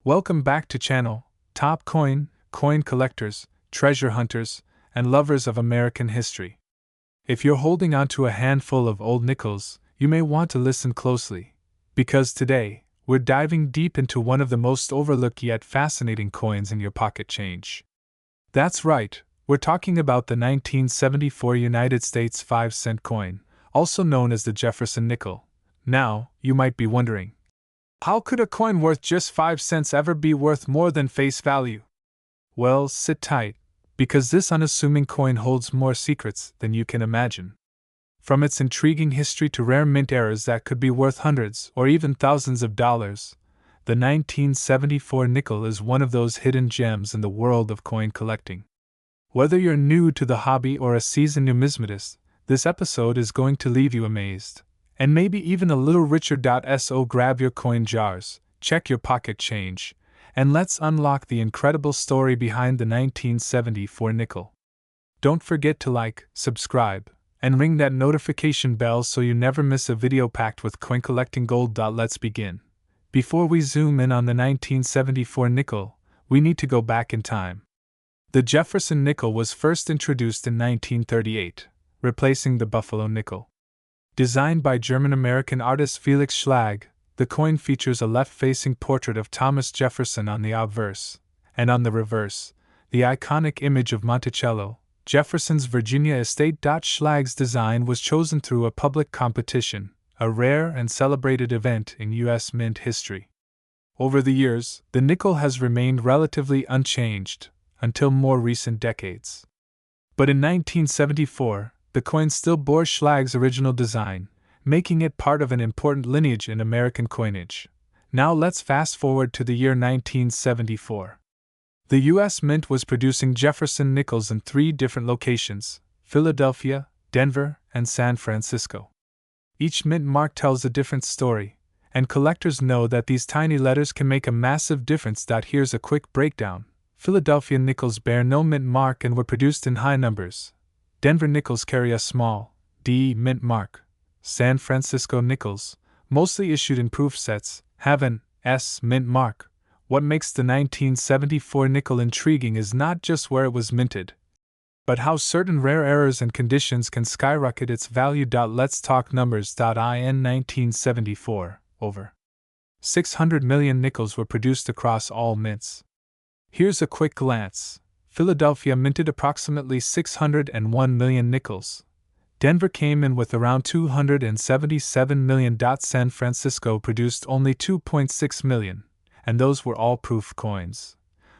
Welcome back to channel, Top Coin, coin collectors, treasure hunters, and lovers of American history. If you're holding onto a handful of old nickels, you may want to listen closely, because today, we're diving deep into one of the most overlooked yet fascinating coins in your pocket change. That's right, we're talking about the 1974 United States 5-cent coin, also known as the Jefferson nickel. Now, you might be wondering, how could a coin worth just 5 cents ever be worth more than face value? Well, sit tight, because this unassuming coin holds more secrets than you can imagine. From its intriguing history to rare mint errors that could be worth hundreds or even thousands of dollars, the 1974 nickel is one of those hidden gems in the world of coin collecting. Whether you're new to the hobby or a seasoned numismatist, this episode is going to leave you amazed. And maybe even a little richer. So grab your coin jars, check your pocket change, and let's unlock the incredible story behind the 1974 nickel. Don't forget to like, subscribe, and ring that notification bell so you never miss a video packed with coin collecting gold. Let's begin. Before we zoom in on the 1974 nickel, we need to go back in time. The Jefferson nickel was first introduced in 1938, replacing the Buffalo nickel. Designed by German-American artist Felix Schlag, the coin features a left-facing portrait of Thomas Jefferson on the obverse, and on the reverse, the iconic image of Monticello, Jefferson's Virginia estate. Schlag's design was chosen through a public competition, a rare and celebrated event in U.S. mint history. Over the years, the nickel has remained relatively unchanged, until more recent decades. But in 1974, the coin still bore Schlag's original design, making it part of an important lineage in American coinage. Now let's fast forward to the year 1974. The U.S. Mint was producing Jefferson nickels in 3 different locations: Philadelphia, Denver, and San Francisco. Each mint mark tells a different story, and collectors know that these tiny letters can make a massive difference. Here's a quick breakdown. Philadelphia nickels bear no mint mark and were produced in high numbers. Denver nickels carry a small D mint mark. San Francisco nickels, mostly issued in proof sets, have an S mint mark. What makes the 1974 nickel intriguing is not just where it was minted, but how certain rare errors and conditions can skyrocket its value. Let's talk numbers. In 1974, over 600 million nickels were produced across all mints. Here's a quick glance. Philadelphia minted approximately 601 million nickels. Denver came in with around 277 million. San Francisco produced only 2.6 million, and those were all proof coins.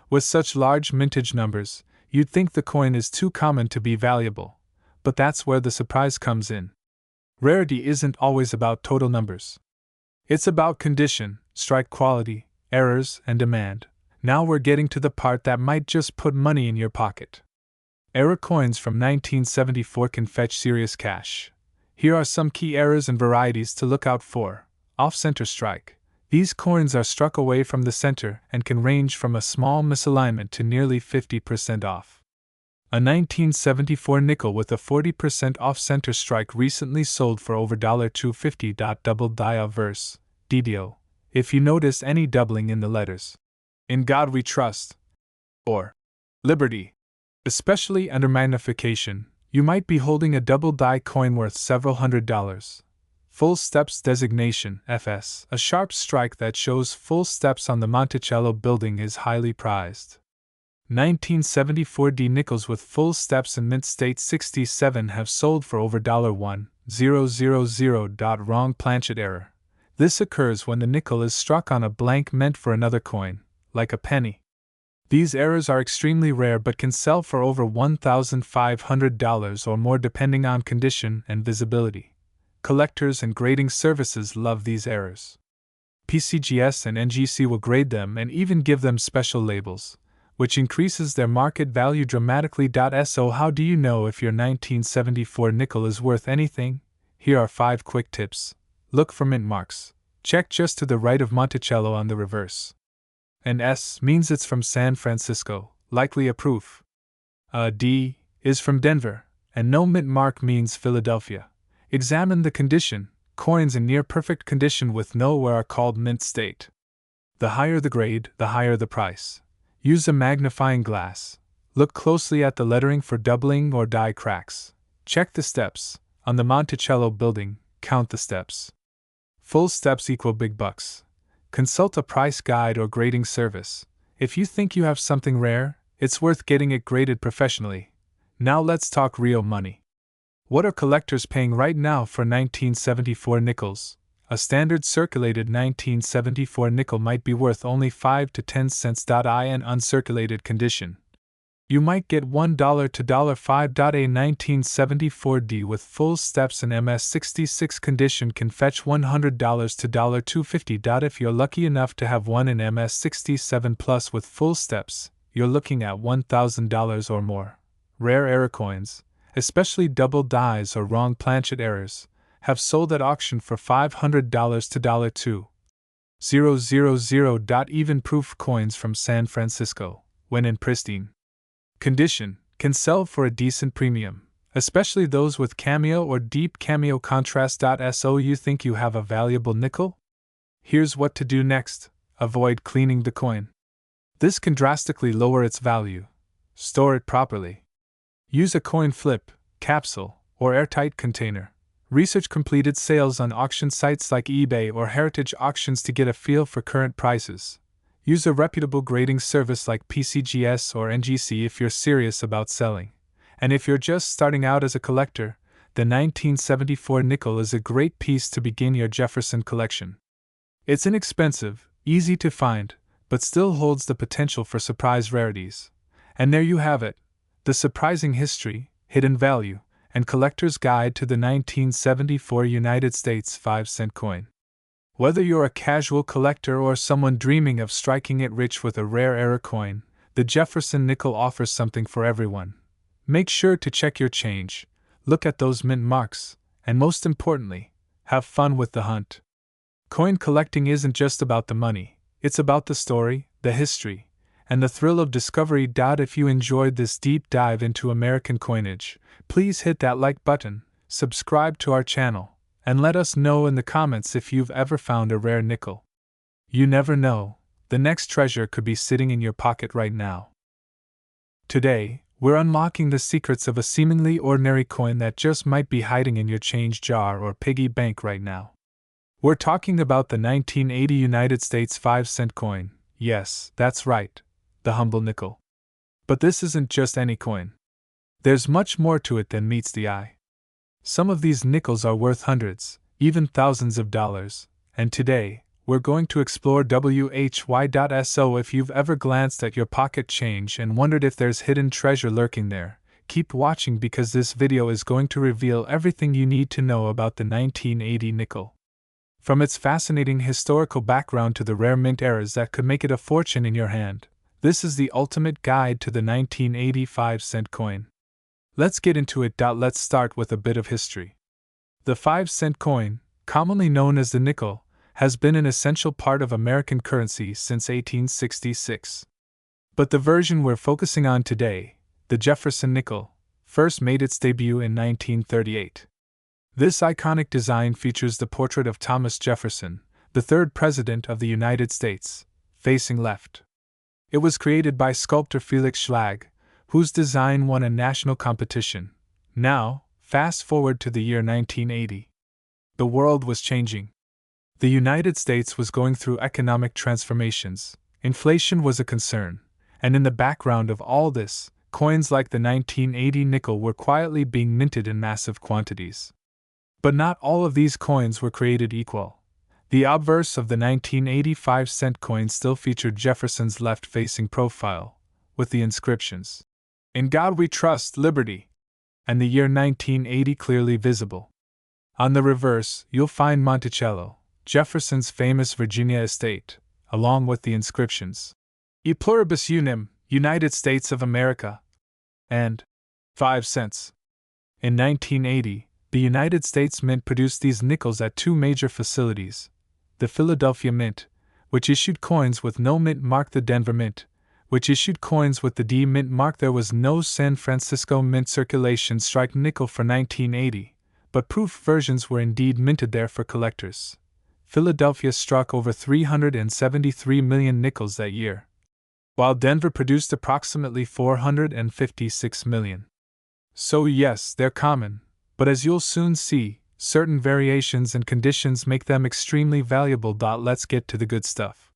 With such large mintage numbers, you'd think the coin is too common to be valuable, but that's where the surprise comes in. Rarity isn't always about total numbers. It's about condition, strike quality, errors, and demand. Now we're getting to the part that might just put money in your pocket. Error coins from 1974 can fetch serious cash. Here are some key errors and varieties to look out for. Off-center strike. These coins are struck away from the center and can range from a small misalignment to nearly 50% off. A 1974 nickel with a 40% off-center strike recently sold for over $250. Double die verse, DDO. If you notice any doubling in the letters, "In God We Trust," or "Liberty," especially under magnification, you might be holding a double die coin worth several $100s. Full steps designation, FS. A sharp strike that shows full steps on the Monticello building is highly prized. 1974 D nickels with full steps in mint state 67 have sold for over $1,000. Wrong planchet error. This occurs when the nickel is struck on a blank meant for another coin, like a penny. These errors are extremely rare but can sell for over $1,500 or more depending on condition and visibility. Collectors and grading services love these errors. PCGS and NGC will grade them and even give them special labels, which increases their market value dramatically. So how do you know if your 1974 nickel is worth anything? Here are 5 quick tips. Look for mint marks. Check just to the right of Monticello on the reverse. An S means it's from San Francisco, likely a proof. A D is from Denver, and no mint mark means Philadelphia. Examine the condition. Coins in near perfect condition with no wear are called mint state. The higher the grade, the higher the price. Use a magnifying glass. Look closely at the lettering for doubling or die cracks. Check the steps. On the Monticello building, count the steps. Full steps equal big bucks. Consult a price guide or grading service. If you think you have something rare, it's worth getting it graded professionally. Now let's talk real money. What are collectors paying right now for 1974 nickels? A standard circulated 1974 nickel might be worth only 5 to 10 cents. In uncirculated condition, you might get $1 to $5. A 1974D with full steps and MS66 condition can fetch $100 to $250. If you're lucky enough to have one in MS67 plus with full steps, you're looking at $1,000 or more. Rare error coins, especially double dies or wrong planchet errors, have sold at auction for $500 to $2,000. Even proof coins from San Francisco, when in pristine condition, can sell for a decent premium, especially those with cameo or deep cameo contrast. So you think you have a valuable nickel? Here's what to do next: avoid cleaning the coin. This can drastically lower its value. Store it properly. Use a coin flip, capsule, or airtight container. Research completed sales on auction sites like eBay or Heritage Auctions to get a feel for current prices. Use a reputable grading service like PCGS or NGC if you're serious about selling. And if you're just starting out as a collector, the 1974 nickel is a great piece to begin your Jefferson collection. It's inexpensive, easy to find, but still holds the potential for surprise rarities. And there you have it, the surprising history, hidden value, and collector's guide to the 1974 United States 5-cent coin. Whether you're a casual collector or someone dreaming of striking it rich with a rare error coin, the Jefferson nickel offers something for everyone. Make sure to check your change, look at those mint marks, and most importantly, have fun with the hunt. Coin collecting isn't just about the money, it's about the story, the history, and the thrill of discovery. If you enjoyed this deep dive into American coinage, please hit that like button, subscribe to our channel, and let us know in the comments if you've ever found a rare nickel. You never know, the next treasure could be sitting in your pocket right now. Today, we're unlocking the secrets of a seemingly ordinary coin that just might be hiding in your change jar or piggy bank right now. We're talking about the 1980 United States 5-cent coin. Yes, that's right, the humble nickel. But this isn't just any coin. There's much more to it than meets the eye. Some of these nickels are worth hundreds, even thousands of dollars, and today, we're going to explore why. So if you've ever glanced at your pocket change and wondered if there's hidden treasure lurking there, keep watching because this video is going to reveal everything you need to know about the 1980 nickel. From its fascinating historical background to the rare mint errors that could make it a fortune in your hand, this is the ultimate guide to the 1980 5-cent coin. Let's get into it. Let's start with a bit of history. The 5-cent coin, commonly known as the nickel, has been an essential part of American currency since 1866. But the version we're focusing on today, the Jefferson nickel, first made its debut in 1938. This iconic design features the portrait of Thomas Jefferson, the third President of the United States, facing left. It was created by sculptor Felix Schlag, whose design won a national competition. Now, fast forward to the year 1980. The world was changing. The United States was going through economic transformations, inflation was a concern, and in the background of all this, coins like the 1980 nickel were quietly being minted in massive quantities. But not all of these coins were created equal. The obverse of the 1980 5-cent coin still featured Jefferson's left-facing profile, with the inscriptions, "In God we trust, liberty," and the year 1980 clearly visible. On the reverse, you'll find Monticello, Jefferson's famous Virginia estate, along with the inscriptions, "E pluribus unum, United States of America," and 5 cents. In 1980, the United States Mint produced these nickels at two major facilities: the Philadelphia Mint, which issued coins with no mint mark, the Denver Mint, which issued coins with the D mint mark. There was no San Francisco Mint circulation strike nickel for 1980, but proof versions were indeed minted there for collectors. Philadelphia struck over 373 million nickels that year, while Denver produced approximately 456 million. So yes, they're common, but as you'll soon see, certain variations and conditions make them extremely valuable. Let's get to the good stuff.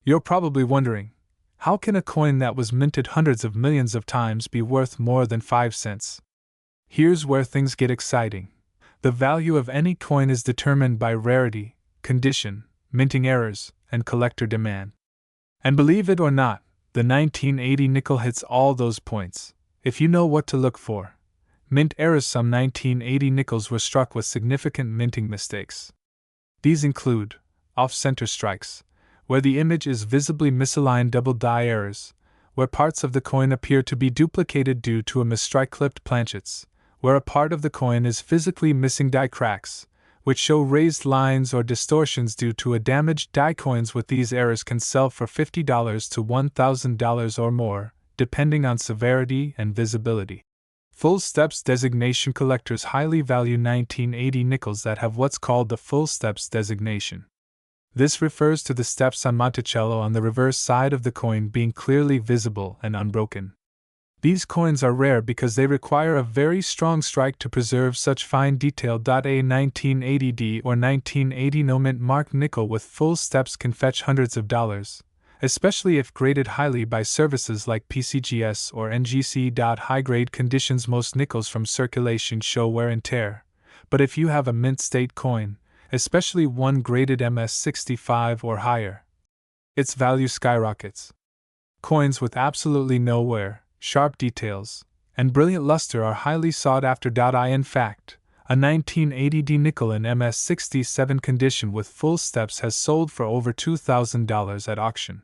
You're probably wondering, how can a coin that was minted hundreds of millions of times be worth more than 5 cents? Here's where things get exciting. The value of any coin is determined by rarity, condition, minting errors, and collector demand. And believe it or not, the 1980 nickel hits all those points, if you know what to look for. Mint errors. Some 1980 nickels were struck with significant minting mistakes. These include off-center strikes, where the image is visibly misaligned, double die errors, where parts of the coin appear to be duplicated due to a misstrike, clipped planchets, where a part of the coin is physically missing, die cracks, which show raised lines or distortions due to a damaged die. Coins with these errors can sell for $50 to $1,000 or more, depending on severity and visibility. Full steps designation. Collectors highly value 1980 nickels that have what's called the full steps designation. This refers to the steps on Monticello on the reverse side of the coin being clearly visible and unbroken. These coins are rare because they require a very strong strike to preserve such fine detail. A 1980D or 1980 no mint mark nickel with full steps can fetch hundreds of dollars, especially if graded highly by services like PCGS or NGC. High-grade conditions. Most nickels from circulation show wear and tear, but if you have a mint state coin, especially one graded MS65 or higher, its value skyrockets. Coins with absolutely no wear, sharp details, and brilliant luster are highly sought after. In fact, a 1980D nickel in MS67 condition with full steps has sold for over $2,000 at auction.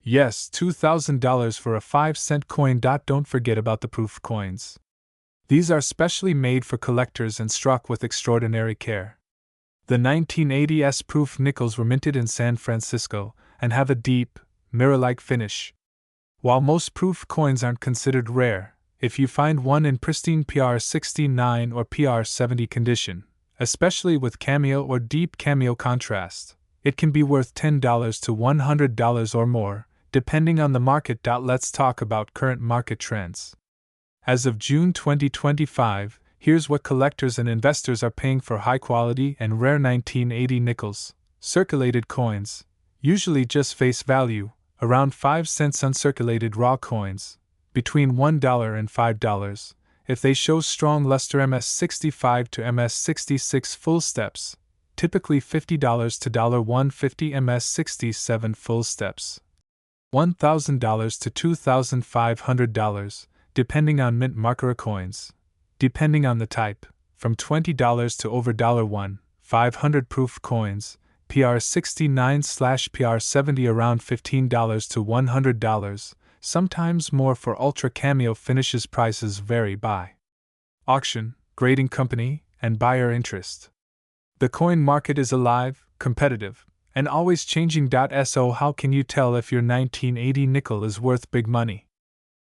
Yes, $2,000 for a 5-cent coin. Don't forget about the proof coins. These are specially made for collectors and struck with extraordinary care. The 1980s proof nickels were minted in San Francisco and have a deep, mirror-like finish. While most proof coins aren't considered rare, if you find one in pristine PR69 or PR70 condition, especially with cameo or deep cameo contrast, it can be worth $10 to $100 or more, depending on the market. Let's talk about current market trends. As of June 2025, here's what collectors and investors are paying for high-quality and rare 1980 nickels. Circulated coins, usually just face value, around 5 cents. Uncirculated raw coins, between $1 and $5, if they show strong luster. MS65 to MS66 full steps, typically $50 to $150. MS67 full steps, $1,000 to $2,500, depending on mint marker coins. Depending on the type, from $20 to over $1,500 proof coins, PR69/PR70 around $15 to $100, sometimes more for ultra cameo finishes. Prices vary by auction, grading company, and buyer interest. The coin market is alive, competitive, and always changing. So how can you tell if your 1980 nickel is worth big money?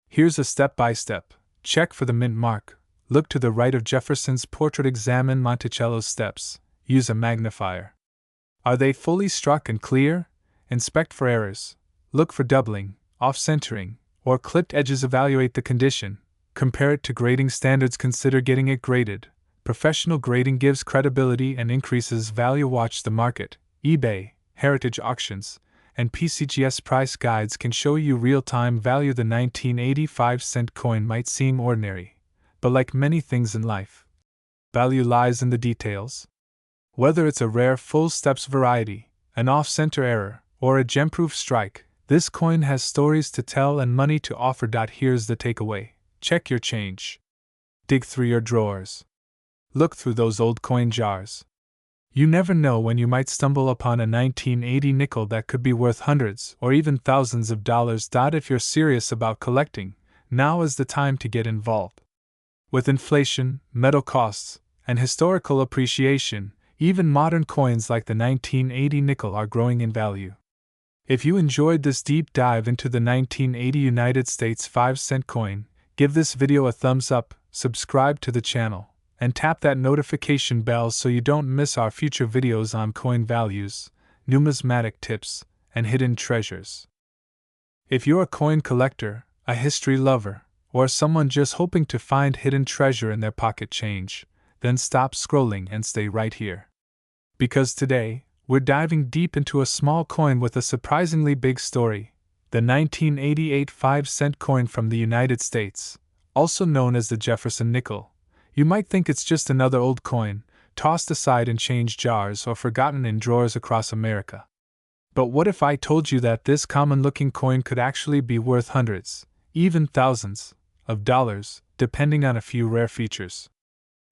Here's a step-by-step. Check for the mint mark. Look to the right of Jefferson's portrait. Examine Monticello's steps. Use a magnifier. Are they fully struck and clear? Inspect for errors. Look for doubling, off-centering, or clipped edges. Evaluate the condition. Compare it to grading standards. Consider getting it graded. Professional grading gives credibility and increases value. Watch the market. eBay, Heritage Auctions, and PCGS price guides can show you real-time value. The 1985-cent coin might seem ordinary, but like many things in life, value lies in the details. Whether it's a rare full steps variety, an off-center error, or a gem-proof strike, this coin has stories to tell and money to offer. Here's the takeaway. Check your change. Dig through your drawers. Look through those old coin jars. You never know when you might stumble upon a 1980 nickel that could be worth hundreds or even thousands of dollars. If you're serious about collecting, now is the time to get involved. With inflation, metal costs, and historical appreciation, even modern coins like the 1980 nickel are growing in value. If you enjoyed this deep dive into the 1980 United States 5-cent coin, give this video a thumbs up, subscribe to the channel, and tap that notification bell so you don't miss our future videos on coin values, numismatic tips, and hidden treasures. If you're a coin collector, a history lover, or someone just hoping to find hidden treasure in their pocket change, then stop scrolling and stay right here. Because today, we're diving deep into a small coin with a surprisingly big story, the 1988 5-cent coin from the United States, also known as the Jefferson nickel. You might think it's just another old coin, tossed aside in change jars or forgotten in drawers across America. But what if I told you that this common-looking coin could actually be worth hundreds, even thousands, of dollars, depending on a few rare features?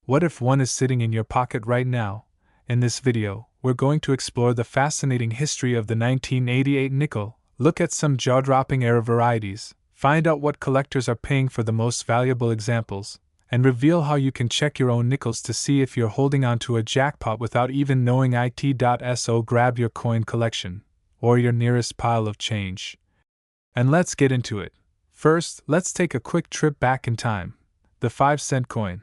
What if one is sitting in your pocket right now? In this video, we're going to explore the fascinating history of the 1988 nickel, look at some jaw-dropping era varieties, find out what collectors are paying for the most valuable examples, and reveal how you can check your own nickels to see if you're holding on to a jackpot without even knowing it. So grab your coin collection, or your nearest pile of change, and let's get into it. First, let's take a quick trip back in time. The 5-cent coin,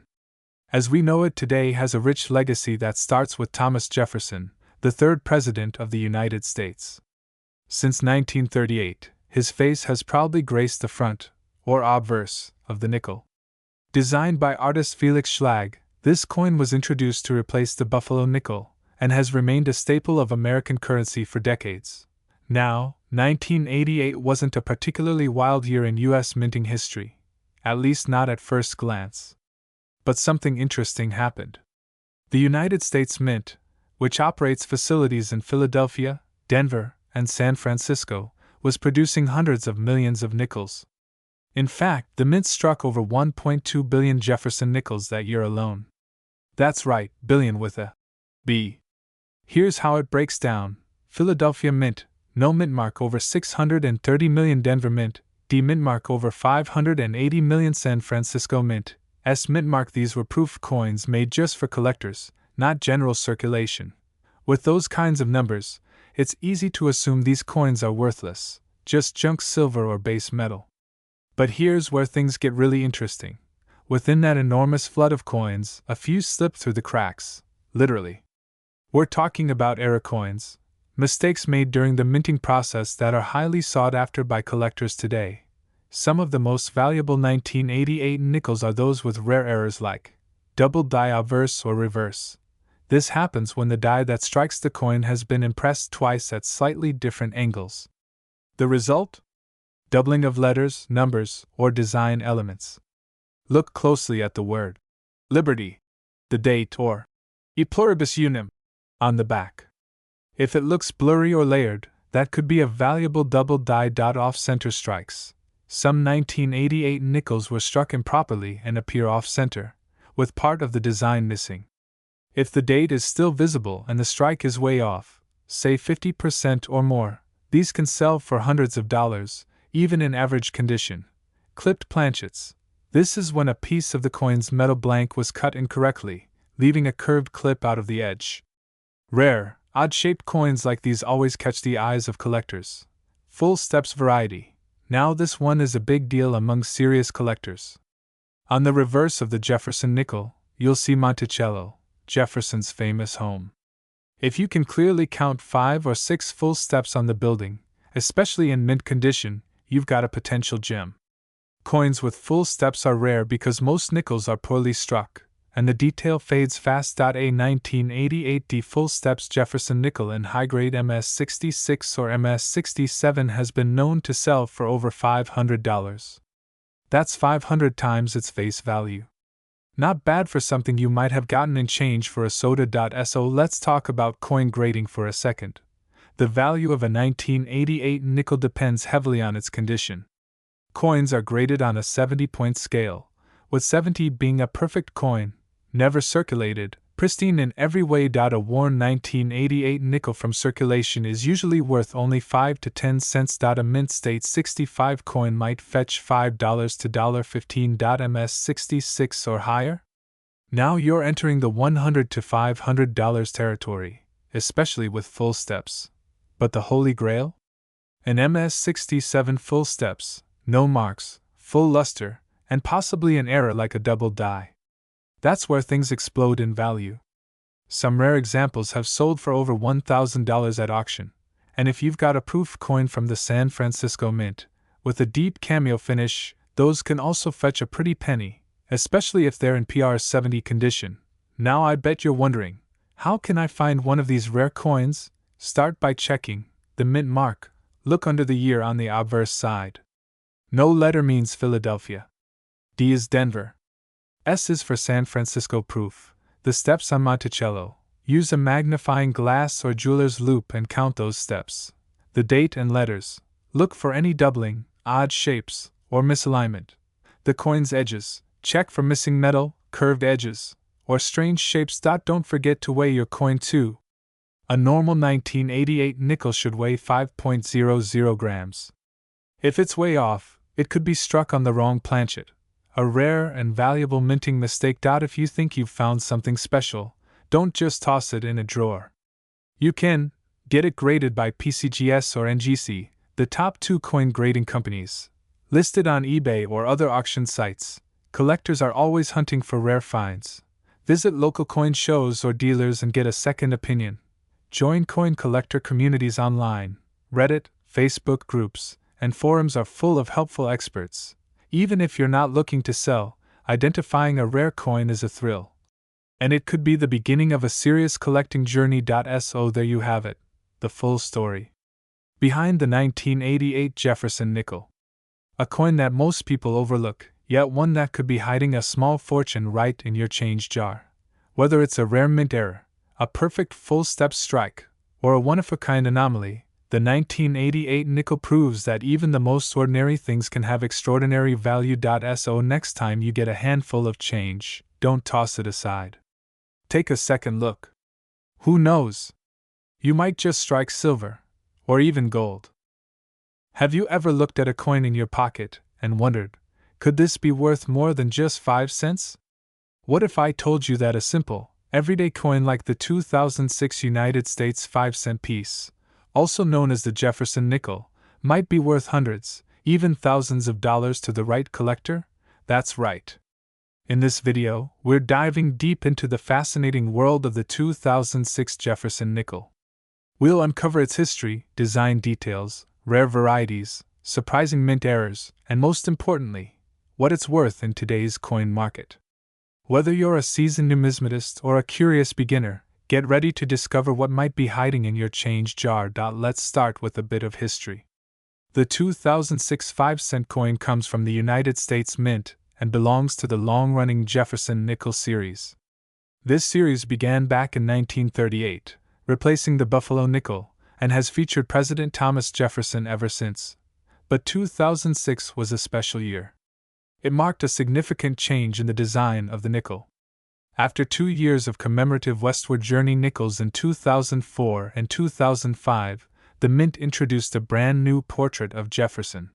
as we know it today, has a rich legacy that starts with Thomas Jefferson, the third President of the United States. Since 1938, his face has proudly graced the front, or obverse, of the nickel. Designed by artist Felix Schlag, this coin was introduced to replace the Buffalo nickel, and has remained a staple of American currency for decades. Now, 1988 wasn't a particularly wild year in U.S. minting history, at least not at first glance. But something interesting happened. The United States Mint, which operates facilities in Philadelphia, Denver, and San Francisco, was producing hundreds of millions of nickels. In fact, the mint struck over 1.2 billion Jefferson nickels that year alone. That's right, billion with a B. Here's how it breaks down. Philadelphia Mint, no mint mark, over 630 million. Denver Mint, D mint mark, over 580 million. San Francisco Mint, S mint mark. These were proof coins made just for collectors, not general circulation. With those kinds of numbers, it's easy to assume these coins are worthless, just junk silver or base metal. But here's where things get really interesting. Within that enormous flood of coins, a few slipped through the cracks, literally. We're talking about error coins, mistakes made during the minting process that are highly sought after by collectors today. Some of the most valuable 1988 nickels are those with rare errors like double die obverse or reverse. This happens when the die that strikes the coin has been impressed twice at slightly different angles. The result? Doubling of letters, numbers, or design elements. Look closely at the word liberty, the date, or e pluribus unum on the back. If it looks blurry or layered, that could be a valuable double die. Off-center strikes. Some 1988 nickels were struck improperly and appear off-center, with part of the design missing. If the date is still visible and the strike is way off, say 50% or more, these can sell for hundreds of dollars, even in average condition. Clipped planchets. This is when a piece of the coin's metal blank was cut incorrectly, leaving a curved clip out of the edge. Rare, odd-shaped coins like these always catch the eyes of collectors. Full steps variety. Now this one is a big deal among serious collectors. On the reverse of the Jefferson nickel, you'll see Monticello, Jefferson's famous home. If you can clearly count 5 or 6 full steps on the building, especially in mint condition, you've got a potential gem. Coins with full steps are rare because most nickels are poorly struck, and the detail fades fast. A 1988D full steps Jefferson nickel in high-grade MS66 or MS67 has been known to sell for over $500. That's 500 times its face value. Not bad for something you might have gotten in change for a soda. So let's talk about coin grading for a second. The value of a 1988 nickel depends heavily on its condition. Coins are graded on a 70-point scale, with 70 being a perfect coin, never circulated, pristine in every way. A worn 1988 nickel from circulation is usually worth only 5 to 10 cents. A mint state 65 coin might fetch $5 to $15. MS66 or higher? Now you're entering the $100 to $500 territory, especially with full steps. But the Holy Grail? An MS67 full steps, no marks, full luster, and possibly an error like a double die. That's where things explode in value. Some rare examples have sold for over $1,000 at auction, and if you've got a proof coin from the San Francisco Mint, with a deep cameo finish, those can also fetch a pretty penny, especially if they're in PR70 condition. Now I bet you're wondering, how can I find one of these rare coins? Start by checking the mint mark. Look under the year on the obverse side. No letter means Philadelphia. D is Denver. S is for San Francisco proof. The steps on Monticello. Use a magnifying glass or jeweler's loupe and count those steps. The date and letters. Look for any doubling, odd shapes, or misalignment. The coin's edges. Check for missing metal, curved edges, or strange shapes. Don't forget to weigh your coin too. A normal 1988 nickel should weigh 5.00 grams. If it's way off, it could be struck on the wrong planchet. A rare and valuable minting mistake. If you think you've found something special, don't just toss it in a drawer. You can get it graded by PCGS or NGC, the top 2 coin grading companies. Listed on eBay or other auction sites, collectors are always hunting for rare finds. Visit local coin shows or dealers and get a second opinion. Join coin collector communities online. Reddit, Facebook groups, and forums are full of helpful experts. Even if you're not looking to sell, identifying a rare coin is a thrill. And it could be the beginning of a serious collecting journey. So there you have it, the full story behind the 1988 Jefferson nickel. A coin that most people overlook, yet one that could be hiding a small fortune right in your change jar. Whether it's a rare mint error, a perfect full-step strike, or a one-of-a-kind anomaly, the 1988 nickel proves that even the most ordinary things can have extraordinary value. So next time you get a handful of change, don't toss it aside. Take a second look. Who knows? You might just strike silver, or even gold. Have you ever looked at a coin in your pocket and wondered, could this be worth more than just 5 cents? What if I told you that a simple, everyday coin like the 2006 United States 5-cent piece, also known as the Jefferson nickel, might be worth hundreds, even thousands of dollars to the right collector? That's right. In this video, we're diving deep into the fascinating world of the 2006 Jefferson nickel. We'll uncover its history, design details, rare varieties, surprising mint errors, and most importantly, what it's worth in today's coin market. Whether you're a seasoned numismatist or a curious beginner, get ready to discover what might be hiding in your change jar. Let's start with a bit of history. The 2006 5-cent coin comes from the United States Mint and belongs to the long-running Jefferson nickel series. This series began back in 1938, replacing the Buffalo nickel, and has featured President Thomas Jefferson ever since. But 2006 was a special year. It marked a significant change in the design of the nickel. After 2 years of commemorative westward journey nickels in 2004 and 2005, the Mint introduced a brand new portrait of Jefferson.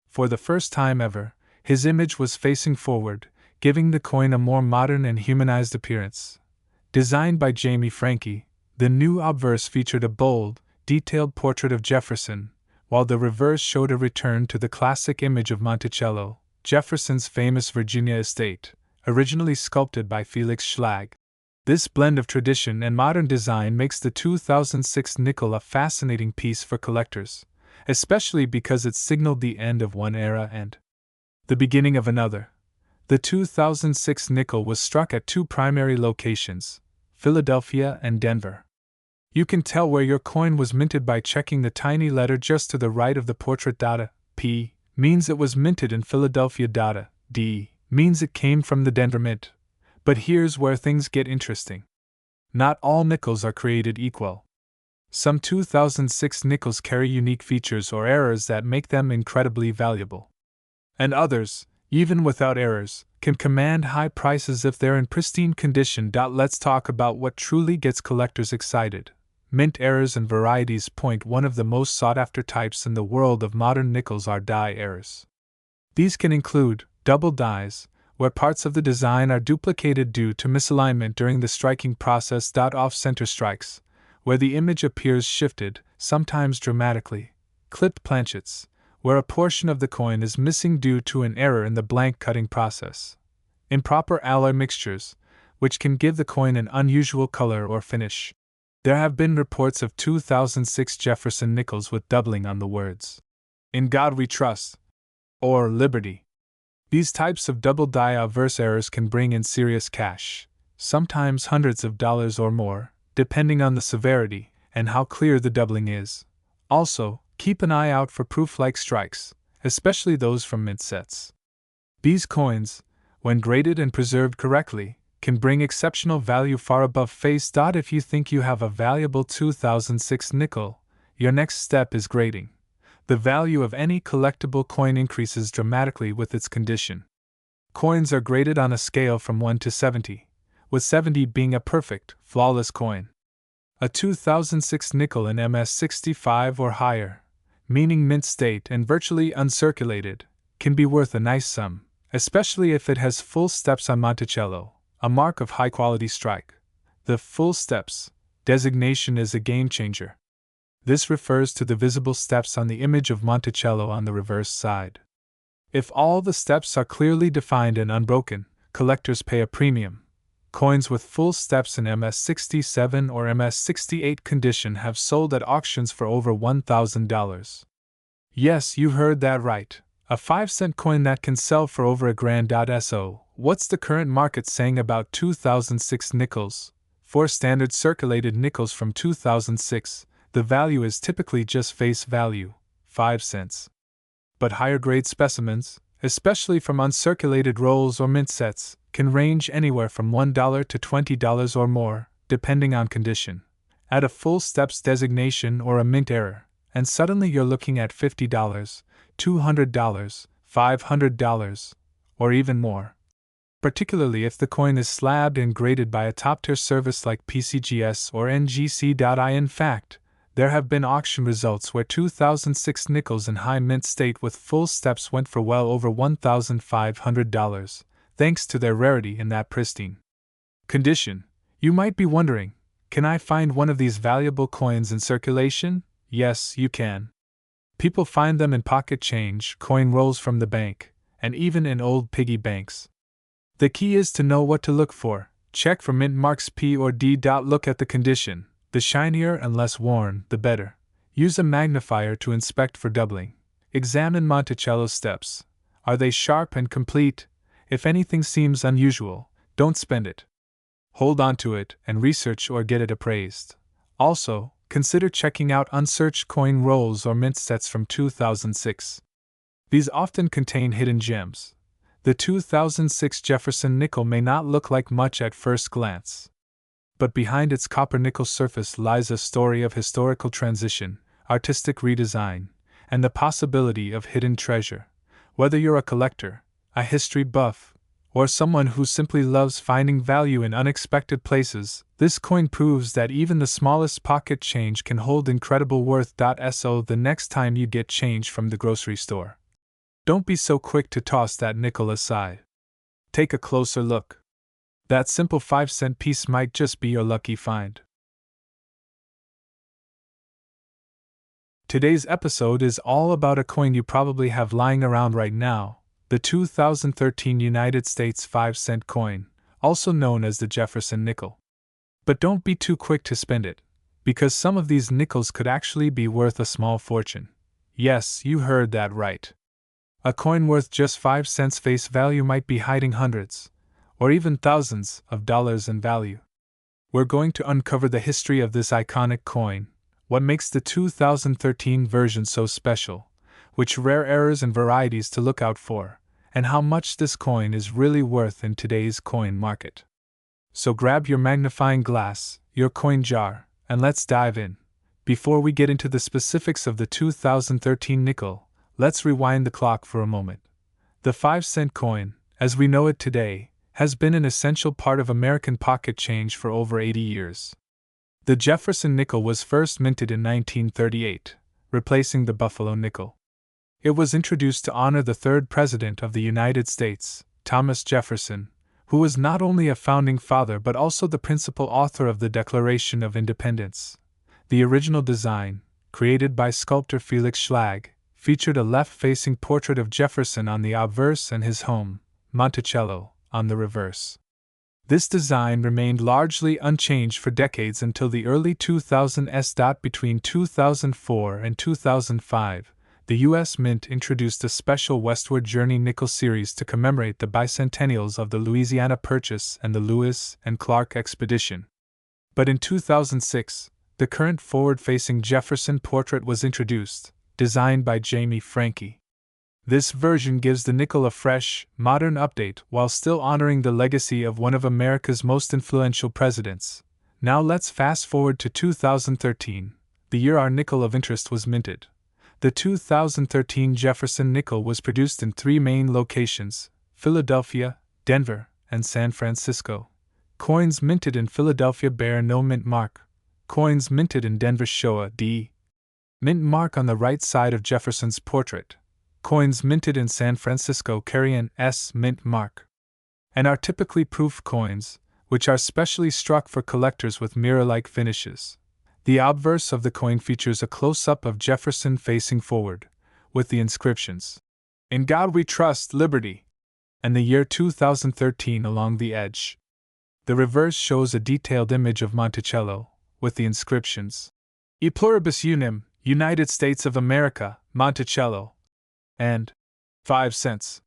For the first time ever, his image was facing forward, giving the coin a more modern and humanized appearance. Designed by Jamie Franke, the new obverse featured a bold, detailed portrait of Jefferson, while the reverse showed a return to the classic image of Monticello, Jefferson's famous Virginia estate, originally sculpted by Felix Schlag. This blend of tradition and modern design makes the 2006 nickel a fascinating piece for collectors, especially because it signaled the end of one era and the beginning of another. The 2006 nickel was struck at 2 primary locations, Philadelphia and Denver. You can tell where your coin was minted by checking the tiny letter just to the right of the portrait. P means it was minted in Philadelphia. D means it came from the Denver Mint. But here's where things get interesting. Not all nickels are created equal. Some 2006 nickels carry unique features or errors that make them incredibly valuable. And others, even without errors, can command high prices if they're in pristine condition. Let's talk about what truly gets collectors excited. Mint errors and varieties. One of the most sought-after types in the world of modern nickels are die errors. These can include double dies, where parts of the design are duplicated due to misalignment during the striking process. Off-center strikes, where the image appears shifted, sometimes dramatically. Clipped planchets, where a portion of the coin is missing due to an error in the blank cutting process. Improper alloy mixtures, which can give the coin an unusual color or finish. There have been reports of 2006 Jefferson nickels with doubling on the words, "In God We Trust," or "Liberty." These types of double die obverse errors can bring in serious cash, sometimes hundreds of dollars or more, depending on the severity and how clear the doubling is. Also, keep an eye out for proof-like strikes, especially those from mint sets. These coins, when graded and preserved correctly, can bring exceptional value far above face. If you think you have a valuable 2006 nickel, your next step is grading. The value of any collectible coin increases dramatically with its condition. Coins are graded on a scale from 1 to 70, with 70 being a perfect, flawless coin. A 2006 nickel in MS65 or higher, meaning mint state and virtually uncirculated, can be worth a nice sum, especially if it has full steps on Monticello, a mark of high-quality strike. The full steps designation is a game-changer. This refers to the visible steps on the image of Monticello on the reverse side. If all the steps are clearly defined and unbroken, collectors pay a premium. Coins with full steps in MS67 or MS68 condition have sold at auctions for over $1,000. Yes, you heard that right. A 5-cent coin that can sell for over $1,000. So, what's the current market saying about 2006 nickels? For standard circulated nickels from 2006, the value is typically just face value, 5 cents. But higher grade specimens, especially from uncirculated rolls or mint sets, can range anywhere from $1 to $20 or more, depending on condition. Add a full steps designation or a mint error, and suddenly you're looking at $50, $200, $500, or even more. Particularly if the coin is slabbed and graded by a top-tier service like PCGS or NGC.I. In fact, there have been auction results where 2006 nickels in high mint state with full steps went for well over $1,500, thanks to their rarity in that pristine condition. You might be wondering, can I find one of these valuable coins in circulation? Yes, you can. People find them in pocket change, coin rolls from the bank, and even in old piggy banks. The key is to know what to look for. Check for mint marks P or D. Look at the condition. The shinier and less worn, the better. Use a magnifier to inspect for doubling. Examine Monticello steps. Are they sharp and complete? If anything seems unusual, don't spend it. Hold on to it and research or get it appraised. Also, consider checking out unsearched coin rolls or mint sets from 2006. These often contain hidden gems. The 2006 Jefferson nickel may not look like much at first glance, but behind its copper-nickel surface lies a story of historical transition, artistic redesign, and the possibility of hidden treasure. Whether you're a collector, a history buff, or someone who simply loves finding value in unexpected places, this coin proves that even the smallest pocket change can hold incredible worth. So the next time you get change from the grocery store, don't be so quick to toss that nickel aside. Take a closer look. That simple 5-cent piece might just be your lucky find. Today's episode is all about a coin you probably have lying around right now, the 2013 United States 5-cent coin, also known as the Jefferson nickel. But don't be too quick to spend it, because some of these nickels could actually be worth a small fortune. Yes, you heard that right. A coin worth just 5 cents face value might be hiding hundreds, or even thousands, of dollars in value. We're going to uncover the history of this iconic coin, what makes the 2013 version so special, which rare errors and varieties to look out for, and how much this coin is really worth in today's coin market. So grab your magnifying glass, your coin jar, and let's dive in. Before we get into the specifics of the 2013 nickel, let's rewind the clock for a moment. The 5-cent coin, as we know it today, has been an essential part of American pocket change for over 80 years. The Jefferson nickel was first minted in 1938, replacing the Buffalo nickel. It was introduced to honor the third President of the United States, Thomas Jefferson, who was not only a founding father but also the principal author of the Declaration of Independence. The original design, created by sculptor Felix Schlag, featured a left-facing portrait of Jefferson on the obverse and his home, Monticello, on the reverse. This design remained largely unchanged for decades until the early 2000s. Between 2004 and 2005, the U.S. Mint introduced a special Westward Journey nickel series to commemorate the bicentennials of the Louisiana Purchase and the Lewis and Clark Expedition. But in 2006, the current forward-facing Jefferson portrait was introduced, designed by Jamie Franke. This version gives the nickel a fresh, modern update while still honoring the legacy of one of America's most influential presidents. Now let's fast forward to 2013, the year our nickel of interest was minted. The 2013 Jefferson nickel was produced in 3 main locations: Philadelphia, Denver, and San Francisco. Coins minted in Philadelphia bear no mint mark. Coins minted in Denver show a D mint mark on the right side of Jefferson's portrait. Coins minted in San Francisco carry an S mint mark, and are typically proof coins, which are specially struck for collectors with mirror-like finishes. The obverse of the coin features a close-up of Jefferson facing forward, with the inscriptions, "In God We Trust, Liberty," and the year 2013 along the edge. The reverse shows a detailed image of Monticello, with the inscriptions, "E Pluribus Unum, United States of America, Monticello," and 5 cents.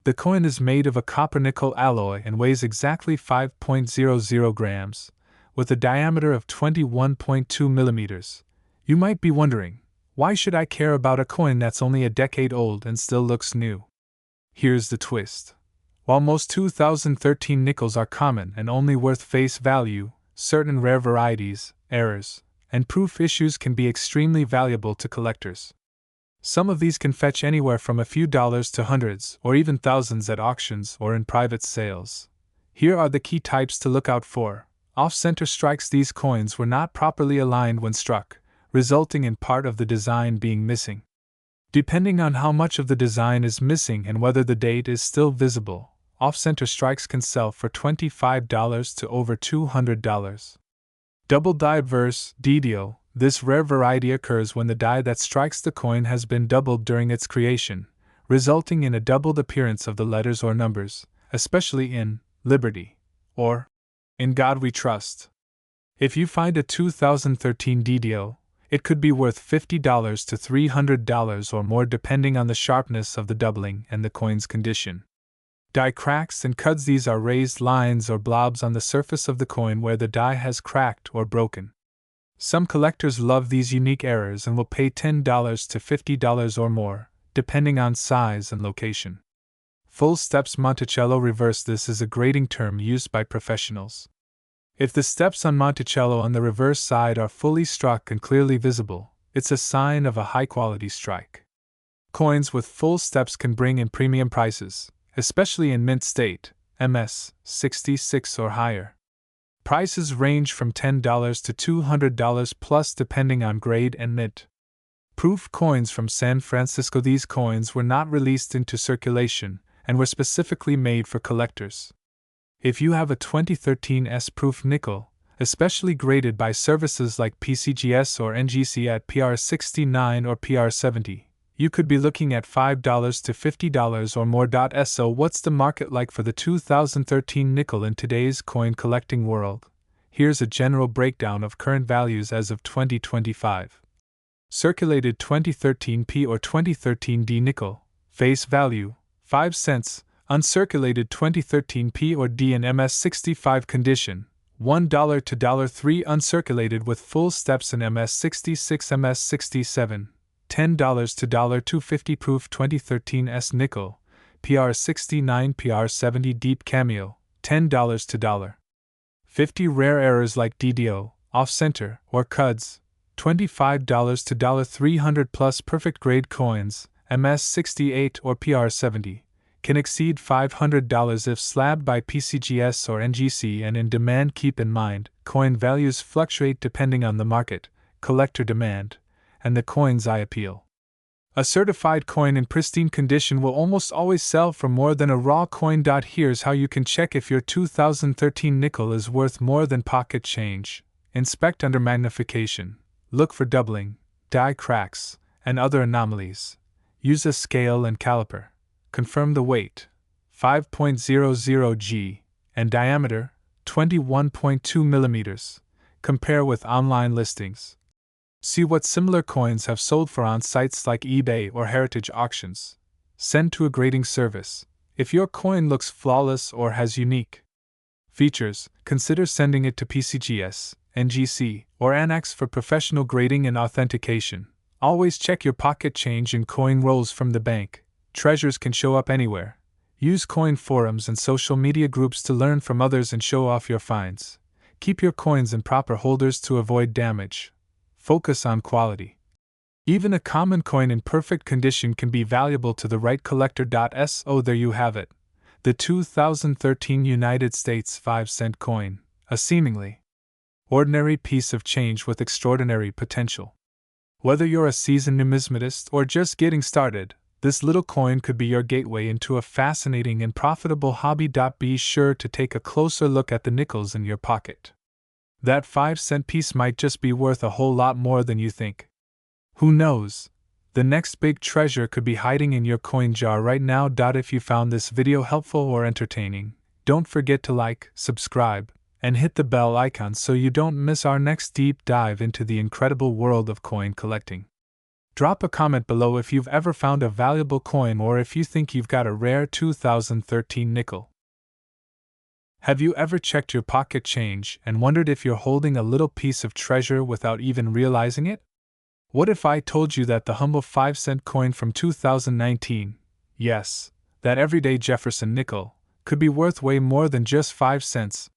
The coin is made of a copper-nickel alloy and weighs exactly 5.00 grams, with a diameter of 21.2 millimeters. You might be wondering, why should I care about a coin that's only a decade old and still looks new? Here's the twist. While most 2013 nickels are common and only worth face value, certain rare varieties, errors, and proof issues can be extremely valuable to collectors. Some of these can fetch anywhere from a few dollars to hundreds or even thousands at auctions or in private sales. Here are the key types to look out for. Off-center strikes. These coins were not properly aligned when struck, resulting in part of the design being missing. Depending on how much of the design is missing and whether the date is still visible, off-center strikes can sell for $25 to over $200. Double die verse DDO. This rare variety occurs when the die that strikes the coin has been doubled during its creation, resulting in a doubled appearance of the letters or numbers, especially in Liberty or In God We Trust. If you find a 2013 DDO, it could be worth $50 to $300 or more depending on the sharpness of the doubling and the coin's condition. Die cracks and cuts. These are raised lines or blobs on the surface of the coin where the die has cracked or broken. Some collectors love these unique errors and will pay $10 to $50 or more, depending on size and location. Full steps. Monticello reverse. This is a grading term used by professionals. If the steps on Monticello on the reverse side are fully struck and clearly visible, it's a sign of a high-quality strike. Coins with full steps can bring in premium prices, especially in mint state, MS 66 or higher. Prices range from $10 to $200 plus depending on grade and mint. Proof coins from San Francisco. These coins were not released into circulation and were specifically made for collectors. If you have a 2013 S-proof nickel, especially graded by services like PCGS or NGC at PR69 or PR70, you could be looking at $5 to $50 or more. So what's the market like for the 2013 nickel in today's coin collecting world? Here's a general breakdown of current values as of 2025. Circulated 2013 P or 2013 D nickel, face value, 5 cents, uncirculated 2013 P or D in MS65 condition, $1 to $3, uncirculated with full steps in MS66 MS67, $10 to $2.50 proof 2013 S nickel, PR69 PR70 deep cameo, $10 to $50 rare errors like DDO, off-center, or CUDs, $25 to $300 plus perfect grade coins, MS68 or PR70, can exceed $500 if slabbed by PCGS or NGC and in demand. Keep in mind, coin values fluctuate depending on the market, collector demand, and the coin's eye appeal. A certified coin in pristine condition will almost always sell for more than a raw coin. Here's how you can check if your 2013 nickel is worth more than pocket change. Inspect under magnification. Look for doubling, die cracks, and other anomalies. Use a scale and caliper. Confirm the weight, 5.00 g, and diameter, 21.2 millimeters. Compare with online listings. See what similar coins have sold for on sites like eBay or heritage auctions. Send to a grading service. If your coin looks flawless or has unique features, consider sending it to PCGS, NGC, or Annex for professional grading and authentication. Always check your pocket change and coin rolls from the bank. Treasures can show up anywhere. Use coin forums and social media groups to learn from others and show off your finds. Keep your coins in proper holders to avoid damage. Focus on quality. Even a common coin in perfect condition can be valuable to the right collector. So there you have it. The 2013 United States 5-cent coin, a seemingly ordinary piece of change with extraordinary potential. Whether you're a seasoned numismatist or just getting started, this little coin could be your gateway into a fascinating and profitable hobby. Be sure to take a closer look at the nickels in your pocket. That 5-cent piece might just be worth a whole lot more than you think. Who knows? The next big treasure could be hiding in your coin jar right now. If you found this video helpful or entertaining, don't forget to like, subscribe, and hit the bell icon so you don't miss our next deep dive into the incredible world of coin collecting. Drop a comment below if you've ever found a valuable coin or if you think you've got a rare 2013 nickel. Have you ever checked your pocket change and wondered if you're holding a little piece of treasure without even realizing it? What if I told you that the humble 5-cent coin from 2019, yes, that everyday Jefferson nickel, could be worth way more than just 5 cents?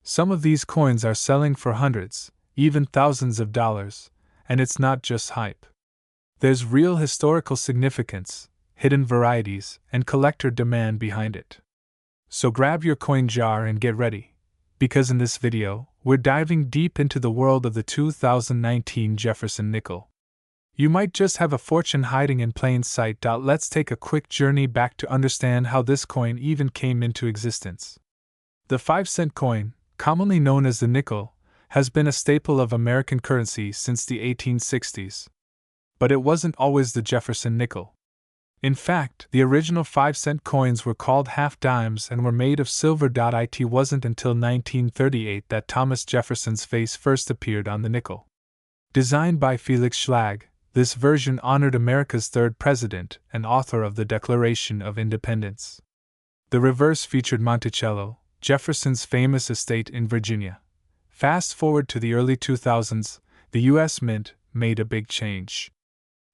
Some of these coins are selling for hundreds, even thousands of dollars, and it's not just hype. There's real historical significance, hidden varieties, and collector demand behind it. So grab your coin jar and get ready, because in this video, we're diving deep into the world of the 2019 Jefferson nickel. You might just have a fortune hiding in plain sight. Let's take a quick journey back to understand how this coin even came into existence. The 5-cent coin, commonly known as the nickel, has been a staple of American currency since the 1860s. But it wasn't always the Jefferson nickel. In fact, the original 5-cent coins were called half-dimes and were made of silver. It wasn't until 1938 that Thomas Jefferson's face first appeared on the nickel. Designed by Felix Schlag, this version honored America's third president and author of the Declaration of Independence. The reverse featured Monticello, Jefferson's famous estate in Virginia. Fast forward to the early 2000s, the U.S. Mint made a big change.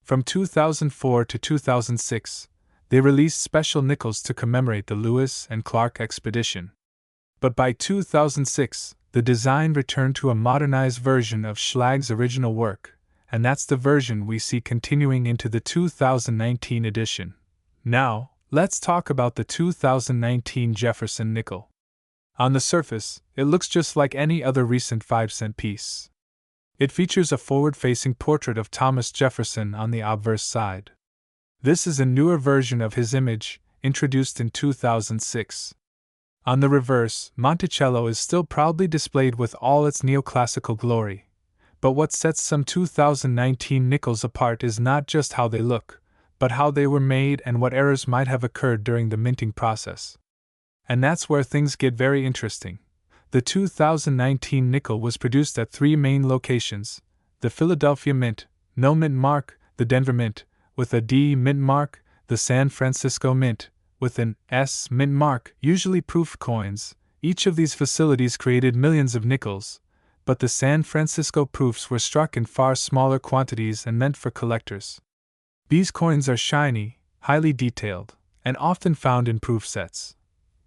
From 2004 to 2006, they released special nickels to commemorate the Lewis and Clark expedition. But by 2006, the design returned to a modernized version of Schlag's original work, and that's the version we see continuing into the 2019 edition. Now, let's talk about the 2019 Jefferson nickel. On the surface, it looks just like any other recent 5-cent piece. It features a forward-facing portrait of Thomas Jefferson on the obverse side. This is a newer version of his image, introduced in 2006. On the reverse, Monticello is still proudly displayed with all its neoclassical glory. But what sets some 2019 nickels apart is not just how they look, but how they were made and what errors might have occurred during the minting process. And that's where things get very interesting. The 2019 nickel was produced at 3 main locations: the Philadelphia Mint, no mint mark; the Denver Mint, with a D mint mark; the San Francisco Mint, with an S mint mark, usually proof coins. Each of these facilities created millions of nickels, but the San Francisco proofs were struck in far smaller quantities and meant for collectors. These coins are shiny, highly detailed, and often found in proof sets.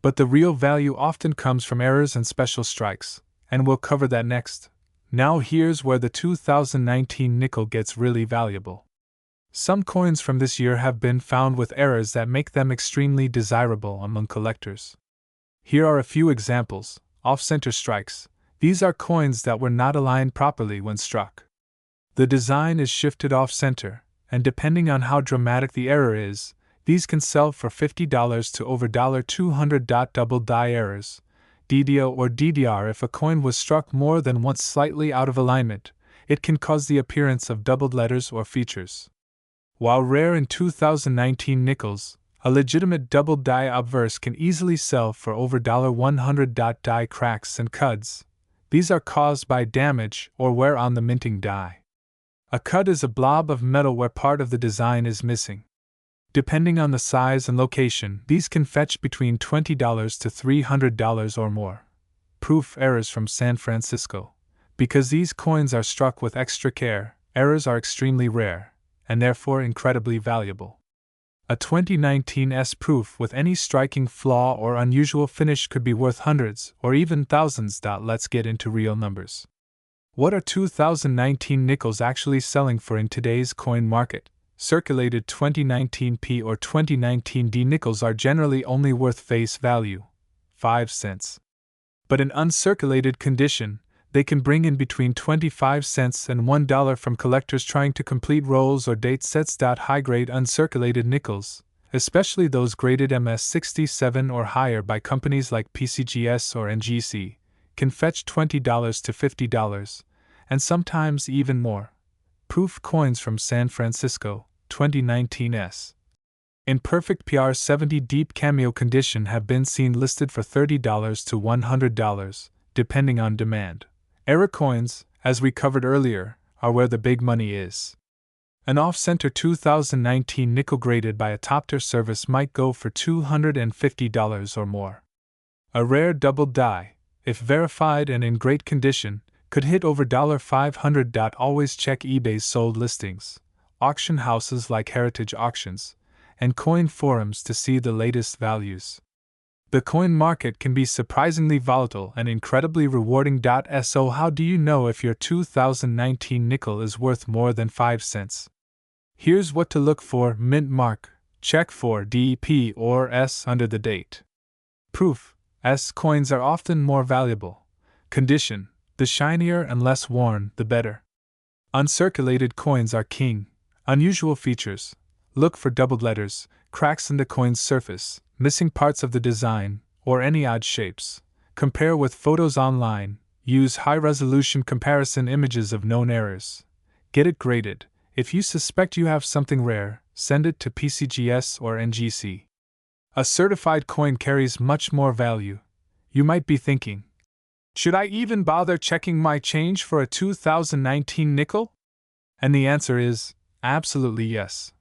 But the real value often comes from errors and special strikes, and we'll cover that next. Now here's where the 2019 nickel gets really valuable. Some coins from this year have been found with errors that make them extremely desirable among collectors. Here are a few examples: off-center strikes. These are coins that were not aligned properly when struck. The design is shifted off-center, and depending on how dramatic the error is, these can sell for $50 to over $200. Double die errors, DDO or DDR. If a coin was struck more than once slightly out of alignment, it can cause the appearance of doubled letters or features. While rare in 2019 nickels, A legitimate double die obverse can easily sell for over $100. Die cracks and cuds. These are caused by damage or wear on the minting die. A cud is a blob of metal where part of the design is missing. Depending on the size and location, these can fetch between $20 to $300 or more. Proof errors from San Francisco. Because these coins are struck with extra care, errors are extremely rare, and therefore incredibly valuable. A 2019 S-proof with any striking flaw or unusual finish could be worth hundreds or even thousands. Let's get into real numbers. What are 2019 nickels actually selling for in today's coin market? Circulated 2019 P or 2019 D nickels are generally only worth face value, 5 cents. But in uncirculated condition, they can bring in between 25 cents and $1 from collectors trying to complete rolls or date sets. High-grade uncirculated nickels, especially those graded MS67 or higher by companies like PCGS or NGC, can fetch $20 to $50, and sometimes even more. Proof coins from San Francisco, 2019 S. In perfect PR70 deep cameo condition have been seen listed for $30 to $100, depending on demand. Error coins, as we covered earlier, are where the big money is. An off-center 2019 nickel graded by a top-tier service might go for $250 or more. A rare double die, if verified and in great condition, could hit over $500. Always check eBay's sold listings, auction houses like Heritage Auctions, and coin forums to see the latest values. The coin market can be surprisingly volatile and incredibly rewarding. So how do you know if your 2019 nickel is worth more than 5 cents? Here's what to look for: mint mark, check for DP or S under the date. Proof: S coins are often more valuable. Condition: the shinier and less worn, the better. Uncirculated coins are king. Unusual features: look for doubled letters, cracks in the coin's surface, missing parts of the design, or any odd shapes. Compare with photos online. Use high-resolution comparison images of known errors. Get it graded. If you suspect you have something rare, send it to PCGS or NGC. A certified coin carries much more value. You might be thinking, should I even bother checking my change for a 2019 nickel? And the answer is, absolutely yes.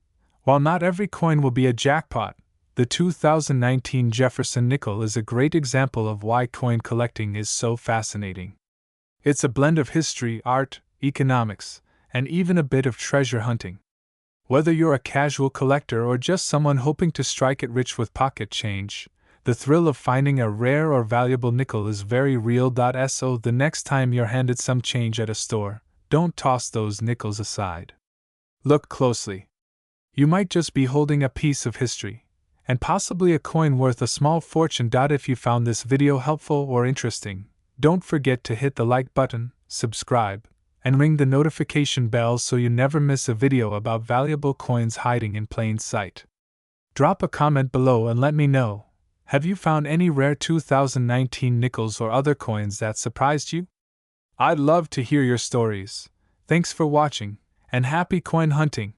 While not every coin will be a jackpot, the 2019 Jefferson nickel is a great example of why coin collecting is so fascinating. It's a blend of history, art, economics, and even a bit of treasure hunting. Whether you're a casual collector or just someone hoping to strike it rich with pocket change, the thrill of finding a rare or valuable nickel is very real. So the next time you're handed some change at a store, don't toss those nickels aside. Look closely. You might just be holding a piece of history, and possibly a coin worth a small fortune. If you found this video helpful or interesting, don't forget to hit the like button, subscribe, and ring the notification bell so you never miss a video about valuable coins hiding in plain sight. Drop a comment below and let me know, have you found any rare 2019 nickels or other coins that surprised you? I'd love to hear your stories. Thanks for watching, and happy coin hunting!